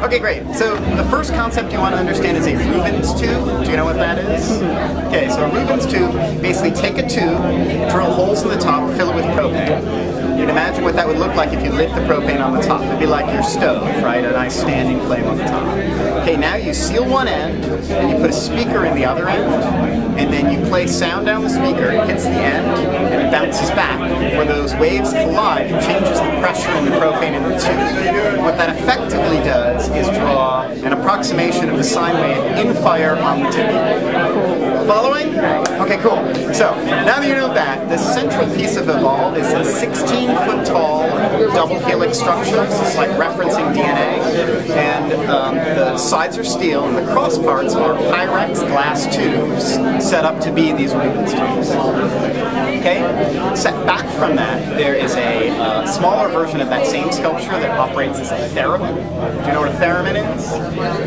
Okay, great. So the first concept you want to understand is a Rubens tube. Do you know what that is? Okay, so a Rubens tube, basically take a tube, drill holes in the top, fill it with propane. You can imagine what that would look like if you lit the propane on the top. It'd be like your stove, right? A nice standing flame on the top. Okay, now you seal one end, and you put a speaker in the other end, and then you play sound down the speaker, it hits the end, and it bounces back. Where those waves collide, it changes the pressure in the propane in the tube. What that effectively does is draw an approximation of the sine wave in fire on the tube. Following? Okay, cool. So, now that you know that, the central piece of Evolve is a 16-foot tall double helix structure. It's like referencing DNA. And the sides are steel, and the cross parts are Pyrex glass tubes set up to be these Rubens tubes. Okay? Set back from that, there is a smaller version of that same sculpture that operates as a theremin. Do you know what a theremin is?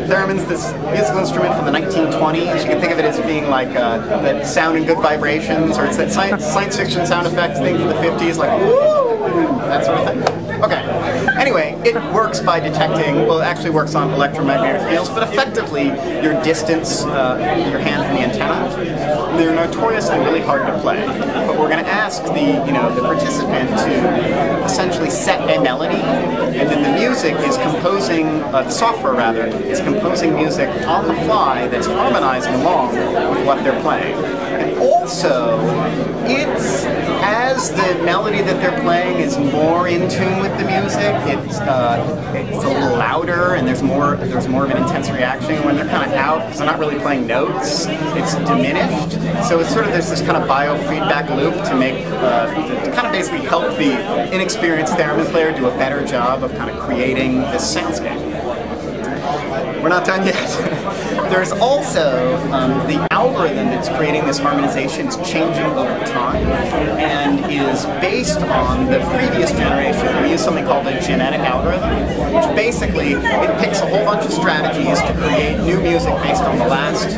Theremin's this musical instrument from the 1920s. You can think of it as being like that sound and good vibrations, or it's that science fiction sound effects thing from the 50s, like woo, that sort of thing. Okay. Anyway, it works by detecting, well, it actually works on electromagnetic fields, but effectively your distance, your hand from the antenna, they're notorious and really hard to play. But we're going to ask the participant to essentially set a melody, and then the music is composing, the software rather, is composing music on the fly that's harmonizing along with what they're playing. And also, it's as the melody that they're playing is more in tune with the music, it's a little louder, and there's more of an intense reaction. When they're kind of out, because they're not really playing notes, it's diminished. So it's sort of there's this kind of biofeedback loop to make to kind of basically help the inexperienced theremin player do a better job of kind of creating this soundscape. We're not done yet. There's also the algorithm that's creating this harmonization is changing over time and is based on the previous generation. We use something called a genetic algorithm, which basically it picks a whole bunch of strategies to create new music based on the last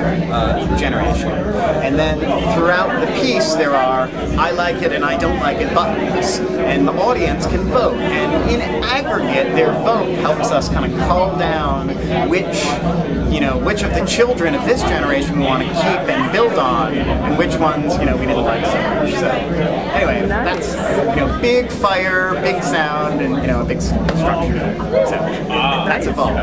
generation. And then throughout the piece there are I like it and I don't like it buttons, and the audience can vote. And in aggregate, their vote helps us kind of cull down which of the children of this generation we want to keep and build on, and which ones we didn't like so much. So anyway, that's big fire, big sound, and a big structure. So that's Evolve.